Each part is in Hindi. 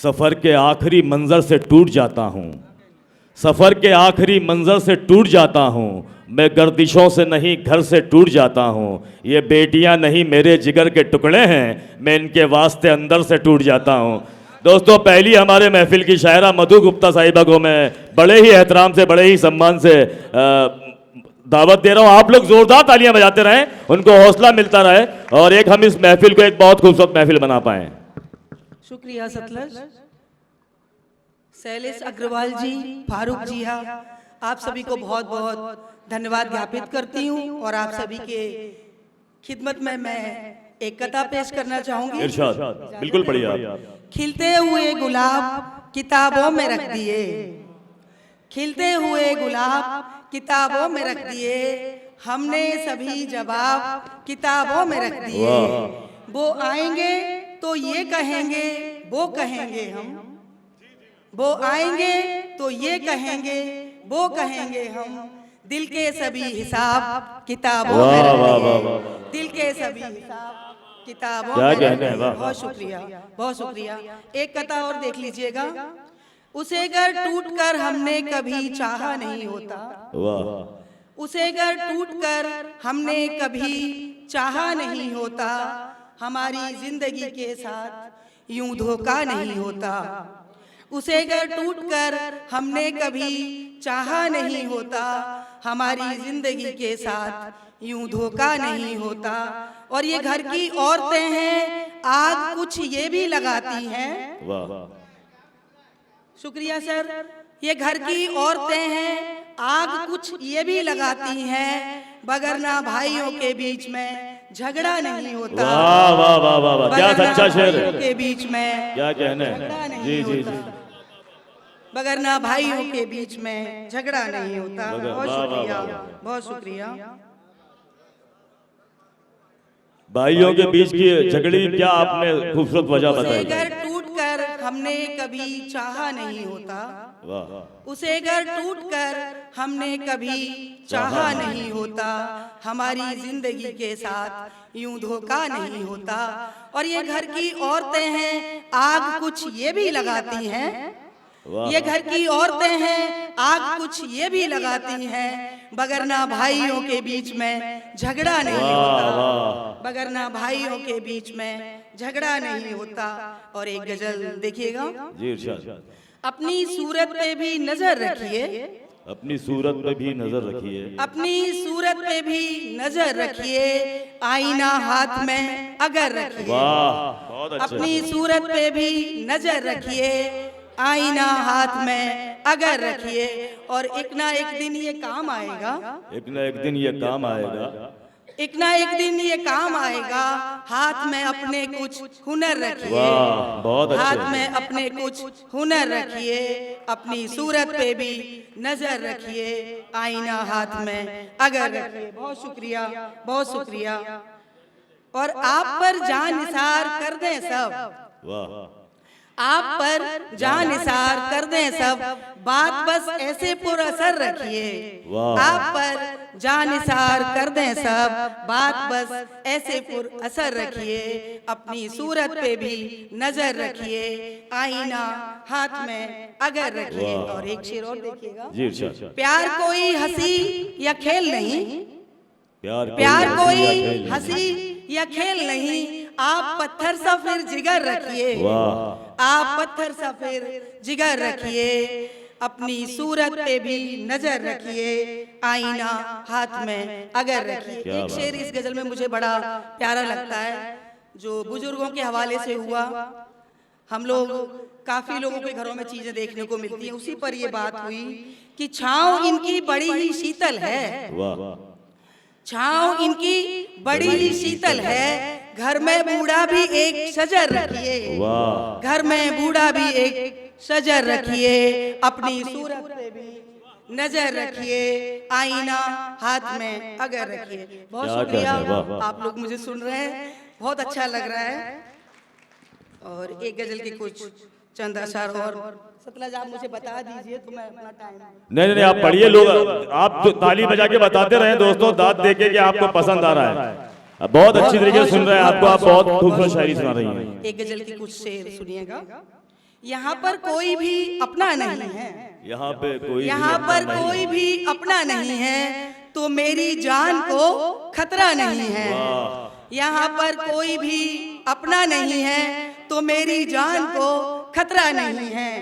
सफ़र के आखिरी मंजर से टूट जाता हूँ, सफ़र के आखिरी मंजर से टूट जाता हूँ, मैं गर्दिशों से नहीं घर से टूट जाता हूँ। ये बेटियाँ नहीं मेरे जिगर के टुकड़े हैं, मैं इनके वास्ते अंदर से टूट जाता हूँ। दोस्तों, पहली हमारे महफिल की शायरा मधु गुप्ता साहिबा को मैं बड़े ही एहतराम से, बड़े ही सम्मान से दावत दे रहा हूँ। आप लोग जोरदार तालियां बजाते रहें, उनको हौसला मिलता रहे और एक हम इस महफिल को एक बहुत खूबसूरत महफिल बना पाएँ। शुक्रिया सतलज। शैलेश अग्रवाल जी, फारूक जी, आप सभी को बहुत बहुत धन्यवाद ज्ञापित करती हूँ और आप सभी के खिदमत में मैं एक कथा पेश करना चाहूंगी। इरशाद, बिल्कुल बढ़िया। खिलते हुए गुलाब किताबों में रख दिए, खिलते हुए गुलाब किताबों में रख दिए, हमने सभी जवाब किताबों में रख दिए। वो आएंगे तो ये कहेंगे, वो कहेंगे हम, वो आएंगे तो ये कहेंगे, वो कहेंगे हम, दिल के सभी हिसाब किताबों में रख दिए, दिल के सभी हिसाब किताबों में रख दिए। बहुत शुक्रिया, बहुत शुक्रिया। एक कथा और देख लीजिएगा। उसे घर टूट कर हमने कभी चाहा नहीं होता, उसे घर टूट कर हमने कभी चाहा नहीं होता, हमारी जिंदगी के साथ यूं धोखा नहीं होता। उसे घर टूट कर हमने कभी चाहा नहीं होता, हमारी जिंदगी के साथ यूं धोखा नहीं होता। और ये घर की औरतें हैं, आग कुछ ये भी लगाती हैं। वाह, शुक्रिया सर। ये घर की औरतें हैं, आग कुछ ये भी लगाती हैं, बगरना भाइयों के बीच में झगड़ा नहीं होता। वाह वाह वाह वाह वाह, क्या सच्चा शेर है। के बीच में क्या कहना है। जी जी जी, बगरना भाइयों के बीच में झगड़ा नहीं होता। बहुत शुक्रिया, बहुत शुक्रिया। भाइयों के बीच की झगड़ी, क्या आपने खूबसूरत वजह बताई। घर टूट कर हमने कभी चाहा नहीं होता, वाह, उसे घर टूट कर हमने कभी चाहा नहीं होता, हमारी जिंदगी के साथ यूं धोखा नहीं होता। और ये घर की औरतें हैं, आग कुछ ये भी लगाती हैं। ये घर की औरतें हैं, आग कुछ ये भी लगाती हैं, बगरना भाइयों के बीच में झगड़ा नहीं होता, बगरना भाइयों के बीच में झगड़ा नहीं होता। और एक गजल देखिएगा। जी इरशाद। अपनी सूरत पे भी नजर रखिए, अपनी सूरत पे भी नजर रखिए, अपनी सूरत पे भी नजर रखिए, आईना हाथ में अगर रखिए। वाह, बहुत अच्छा। अपनी सूरत पे भी नजर रखिए, आईना हाथ में अगर रखिए, और एक ना एक दिन ये काम आएगा, एक ना एक दिन ये काम आएगा, एक ना एक दिन ये काम आएगा, हाथ में अपने कुछ हुनर रखिए। वाह, बहुत अच्छा। हाथ में अपने कुछ हुनर रखिए, अपनी सूरत पे भी नजर रखिए, आईना हाथ में अगर रखिए। बहुत शुक्रिया, बहुत शुक्रिया। और आप पर जान निसार कर दें सब, वाह, आप पर जान निसार कर दें सब, बात बस ऐसे पुरअसर रखिए। आप पर जान निसार कर दें सब, बात बस ऐसे पुरअसर रखिए, अपनी सूरत पे भी नजर रखिए, आईना हाथ में अगर रखिए। और एक शेर और देखिएगा। जी इरशाद। प्यार कोई हंसी या खेल नहीं, प्यार कोई हंसी या खेल नहीं, आप पत्थर सा फिर जिगर रखिए, आप पत्थर सा फिर जिगर रखिए, अपनी सूरत पे भी नजर रखिए, आईना हाथ में अगर रखिए। एक शेर इस गजल में मुझे बड़ा प्यारा लगता है, जो बुजुर्गों के हवाले से हुआ। हम लोग काफी लोगों के घरों में चीजें देखने को मिलती हैं, उसी पर ये बात हुई कि छांव इनकी बड़ी ही शीतल है, छांव इनकी बड़ी ही शीतल है, घर में बूढ़ा भी एक शजर रखिए, घर में बूढ़ा भी एक शजर रखिए, अपनी सूरत पे भी नजर रखिए, आईना हाथ में अगर रखिए। बहुत शुक्रिया, आप लोग मुझे सुन रहे हैं, बहुत अच्छा लग रहा है। और एक गजल के कुछ चंद अशआर और सतलज आप मुझे बता दीजिए तो मैं अपना टाइम। नहीं, आप पढ़िए, लोग आप तो ताली बजा के बताते रहे दोस्तों, दाद देके कि आपको पसंद आ रहा है, बहुत अच्छी तरीके से सुन रहे हैं आपको, आप बहुत खूबसूरत शायरी सुना रही हैं। एक गजल के कुछ शेर सुनिएगा। यहाँ पर कोई भी अपना नहीं है, यहाँ पे कोई यहाँ पर कोई भी अपना नहीं है, तो मेरी जान को खतरा नहीं है। यहाँ पर कोई भी अपना नहीं है, तो मेरी जान को खतरा नहीं है।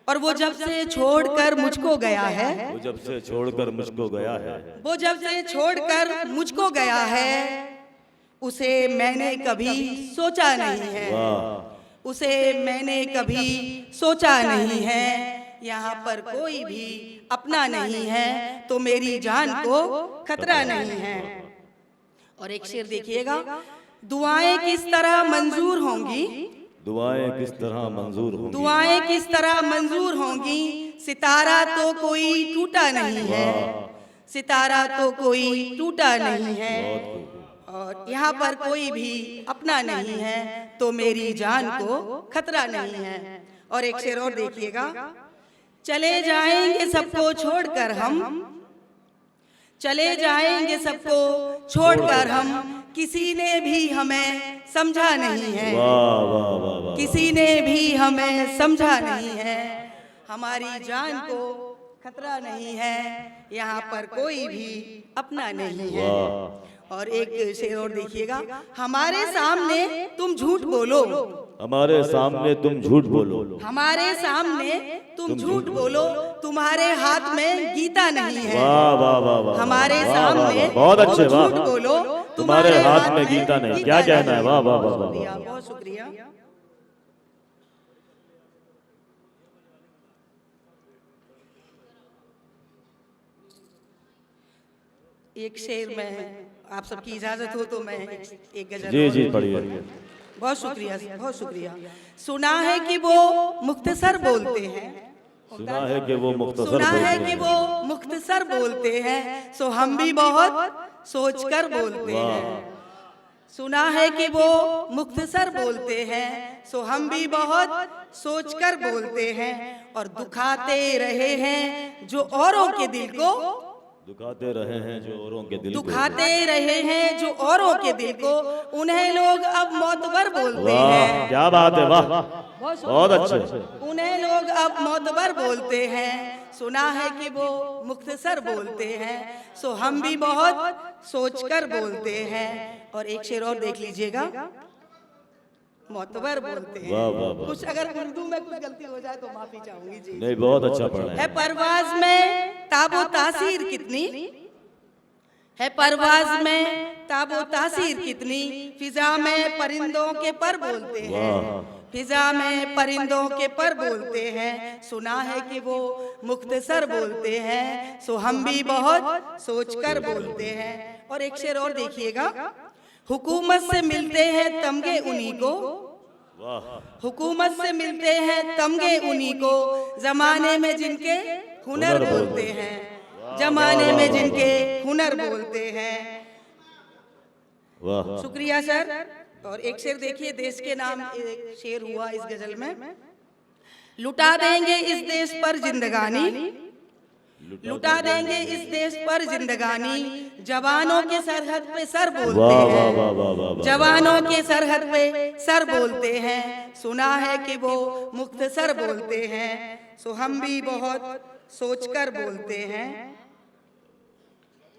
और वो जब से छोड़कर मुझको गया है, वो जब से छोड़कर मुझको गया है, वो जब से छोड़कर मुझको गया है, उसे मैंने कभी सोचा नहीं है, उसे मैंने कभी सोचा नहीं है। यहाँ पर कोई भी अपना नहीं है, तो मेरी जान को खतरा नहीं है। और एक शेर देखिएगा, दुआएं किस तरह मंजूर होंगी, दुआएं किस तरह मंजूर होंगी, दुआएं किस तरह मंजूर होंगी, सितारा तो कोई टूटा नहीं है, सितारा तो कोई टूटा नहीं है। और यहाँ पर कोई भी अपना नहीं है, तो मेरी जान को खतरा नहीं है। और एक शेर और देखिएगा, चले जाएंगे सबको छोड़कर हम, चले जाएंगे सबको छोड़कर हम, किसी ने भी हमें समझा नहीं है, किसी ने भी हमें समझा नहीं है। हमारी जान को खतरा नहीं है, यहाँ पर कोई भी अपना नहीं है। और एक शेर और देखिएगा, हमारे सामने तुम झूठ बोलो, हमारे सामने तुम झूठ बोलो, हमारे सामने तुम झूठ बोलो, तुम्हारे हाथ में गीता नहीं है। वाह वाह वाह वाह, हमारे सामने बहुत अच्छे, वाह, झूठ बोलो, तुम्हारे हाथ में गीता नहीं, क्या कहना है, वाह वाह वाह वाह, बहुत शुक्रिया। एक शेर में आप सबकी इजाजत हो तो मैं एक गजल, जी जी पढ़िए। बहुत शुक्रिया, बहुत शुक्रिया। सुना है कि वो मुख्तसर बोलते हैं, सुना है कि वो मुख्तसर सुना बोलते है हैं, कि वो मुख्तसर बोलते हैं, सो हम भी बहुत सोचकर बोलते हैं। सुना है कि वो मुख्तसर बोलते हैं, सो हम भी बहुत सोचकर बोलते हैं। और दुखाते रहे हैं जो औरों के दिल को, दुखाते रहे हैं जो औरों के दिल को, दुखाते रहे हैं जो औरों के दिल को, उन्हें लोग अब मोतबर बोलते वाह हैं। क्या बात है, वाह बहुत अच्छे, उन्हें लोग अब मोतबर बोलते हैं। सुना है कि वो मुख्तसर बोलते हैं, सो हम भी बहुत सोचकर बोलते हैं। और एक शेर और देख लीजिएगा, मोतबर बोलते हैं। वाह वाह वाह, कुछ अगर उर्दू में कुछ गलती हो जाए तो माफी चाहूंगी जी। नहीं बहुत अच्छा पढ़ा है है। परवाज में ताबो तासीर कितनी, है परवाज में ताबो तासीर कितनी, फिजा में परिंदों के पर बोलते हैं, फिजा में परिंदों के पर बोलते हैं। सुना है कि वो मुख्तसर बोलते हैं, सो हम भी बहुत सोचकर बोलते हैं। और एक शेर और देखिएगा, हुकूमत से मिलते हैं तमगे उन्हीं को, हुकूमत से मिलते हैं तमगे उन्हीं को, जमाने में जिनके हुनर बोलते हैं, जमाने में जिनके हुनर बोलते हैं। वाह शुक्रिया सर। और एक शेर देखिए, देश के नाम एक शेर हुआ इस गजल में, लुटा देंगे इस देश पर जिंदगानी, लुटा देंगे इस देश पर जिंदगानी, जवानों के सरहद पे सर बोलते हैं, जवानों के सरहद पे सर बोलते हैं। सुना है कि वो मुख्तसर बोलते हैं, सो हम भी बहुत सोचकर बोलते हैं।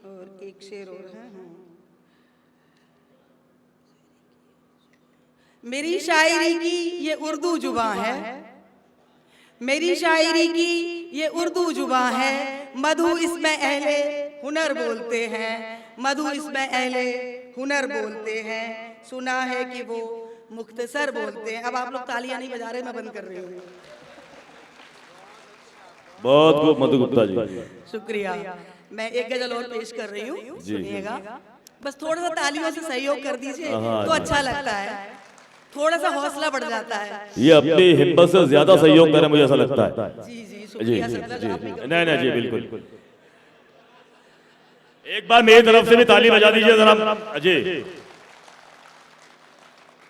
और एक शेर और है, मेरी शायरी की ये उर्दू जुबान है, मेरी शायरी की ये उर्दू जुबान है, मधु इसमें अहले हुनर बोलते हैं, मधु इसमें अहले हुनर बोलते हैं। सुना है कि वो मुख्तसर बोलते हैं। अब आप लोग तालियां नहीं बजा रहे, मैं बंद कर रही हूँ। बहुत खूब मधु गुप्ता जी, शुक्रिया। मैं एक गजल और पेश कर रही हूँ, सुनिएगा। बस थोड़ा सा तालियों से सहयोग कर दीजिए तो अच्छा लगता है, थोड़ा सा हौसला बढ़ जाता है। ये अपनी हिम्मत से ज्यादा सहयोग करें, मुझे ऐसा लगता है। जी जी जी शुक्रिया जी सर। जी, नहीं नहीं जी बिल्कुल। एक बार मेरी तरफ से भी ताली बजा दीजिए जरा जी।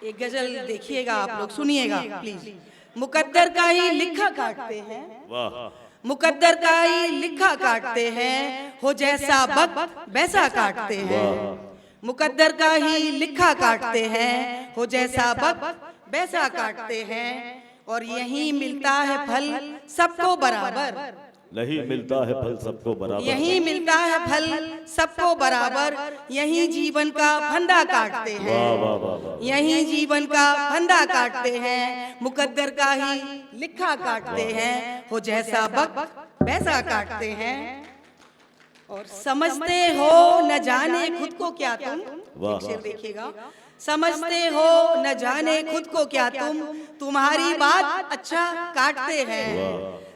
एक गजल देखिएगा आप लोग, सुनिएगा प्लीज। मुकद्दर का ही लिखा काटते हैं, वाह, मुकद्दर का ही लिखा काटते हैं, हो जैसा वक्त वैसा काटते हैं, मुकद्दर का ही लिखा काटते हैं, हो जैसा वक्त वैसा काटते हैं। और यहीं मिलता है फल सबको बराबर, नहीं मिलता है फल सबको बराबर, यहीं मिलता है फल सबको बराबर, यहीं जीवन का फंदा काटते हैं, वाह वाह वाह वाह, यहीं जीवन का फंदा काटते हैं, मुकद्दर का ही लिखा काटते हैं, हो जैसा वक्त वैसा काटते हैं। और समझते हो न जाने खुद को क्या तुम, वाह। एक शेर देखिएगा, समझते हो न जाने खुद को क्या तुम, तुम्हारी बात अच्छा काटते हैं,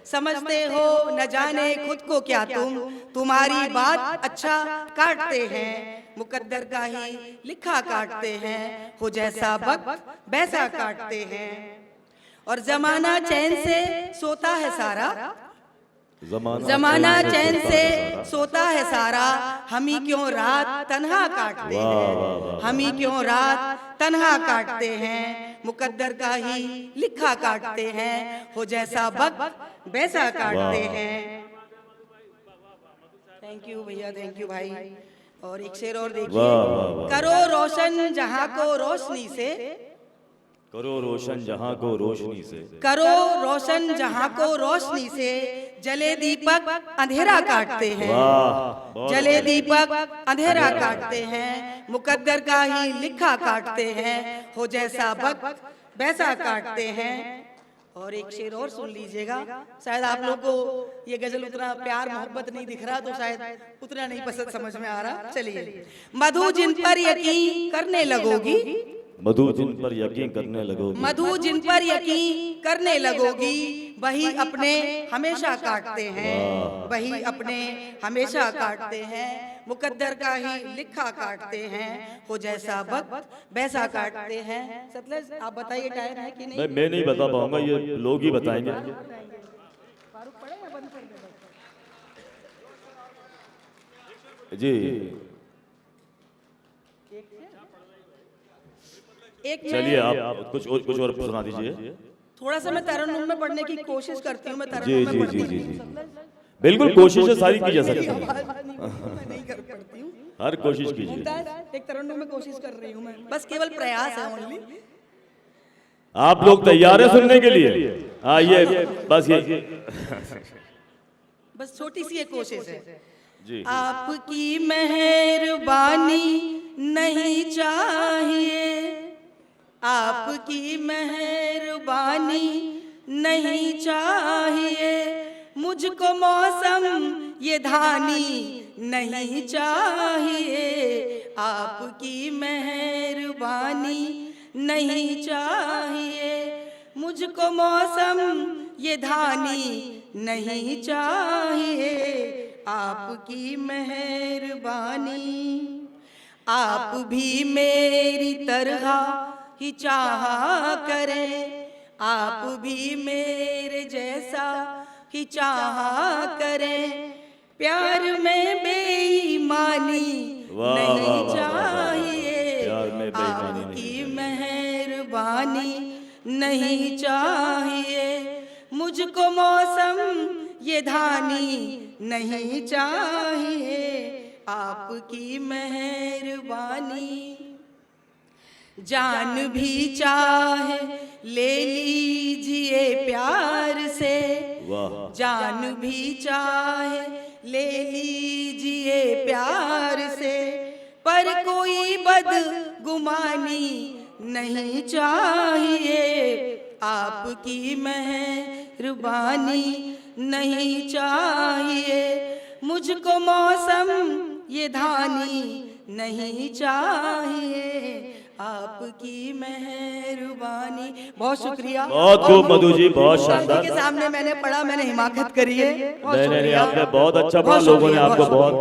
समझते हो न जाने खुद को क्या तुम, तुम्हारी बात अच्छा काटते हैं, मुकद्दर का ही लिखा काटते हैं, हो जैसा वक्त वैसा काटते हैं। और जमाना चैन से सोता है सारा, जमाना चैन से सोता है सारा, हम ही क्यों रात तन्हा काटते हैं, हम ही क्यों रात तन्हा काटते हैं, मुकद्दर का ही लिखा काटते हैं, हो जैसा वक्त वैसा काटते हैं। थैंक यू भैया, थैंक यू भाई। और एक शेर और देखिए, करो रोशन जहां को रोशनी से, करो रोशन जहां को रोशनी से, करो रोशन जहां को रोशनी से, जले दीपक अंधेरा काटते हैं, जले दीपक अंधेरा काटते हैं, मुकद्दर का ही लिखा काटते हैं, हो जैसा वक्त वैसा काटते हैं। और एक शेर और सुन लीजिएगा, शायद आप लोग को ये गजल उतना प्यार मोहब्बत नहीं दिख रहा, तो शायद उतना नहीं पसंद समझ में आ रहा। चलिए, मधु जिन पर यकीन करने लगोगी, मधु जिन पर यकीन करने लगोगी, मधु जिन पर यकीन करने लगोगी, वही अपने हमेशा काटते हैं, वही अपने हमेशा काटते हैं, मुकद्दर का ही लिखा काटते हैं, हो जैसा वक्त वैसा काटते हैं। सतलज आप बताइए टाइम है कि नहीं? मैं नहीं बता पाऊंगा, ये लोग ही बताएंगे। जी एक चलिए, आप कुछ और सुना दीजिए। थोड़ा सा मैं तरन्नुम में पढ़ने की कोशिश करती हूँ, मैं जी तरन्नुम में जी पढ़ती जी हूँ। जी, बिल्कुल कोशिशें सारी की जा सकती हैं, मैं नहीं कर पड़ती हूँ, हर कोशिश कीजिए। मुमताज एक तरन्नुम में कोशिश कर रही हूँ मैं, बस केवल प्रयास है ओनली। आप लोग तैयार हैं सुनने के लिए? आइए, बस ये बस छोटी सी एक कोशिश है। जी, आपकी मेहरबानी नहीं चाहिए, आपकी मेहरबानी नहीं चाहिए, मुझको मौसम ये धानी नहीं चाहिए, आपकी मेहरबानी नहीं चाहिए, मुझको मौसम ये धानी नहीं चाहिए, आपकी मेहरबानी। आप भी मेरी तरह ही चाहा करें, आप भी मेरे जैसा ही चाहा करें, प्यार में बेईमानी नहीं चाहिए, आपकी मेहरबानी नहीं चाहिए, मुझको मौसम ये धानी नहीं चाहिए, आपकी मेहरबानी। जान भी चाहे ले लीजिए प्यार से, जान भी चाहे ले लीजिए प्यार से, पर कोई बदगुमानी नहीं चाहिए, आपकी मेहरबानी नहीं चाहिए, मुझको मौसम ये धानी नहीं चाहिए, आपकी मेहरबानी। बहुत शुक्रिया, बहुत खूब मधु जी, बहुत शानदार। के सामने मैंने पढ़ा, मैंने हिमाकत करी है। नहीं, आपने बहुत अच्छा पढ़ा, लोगों ने आपको बहुत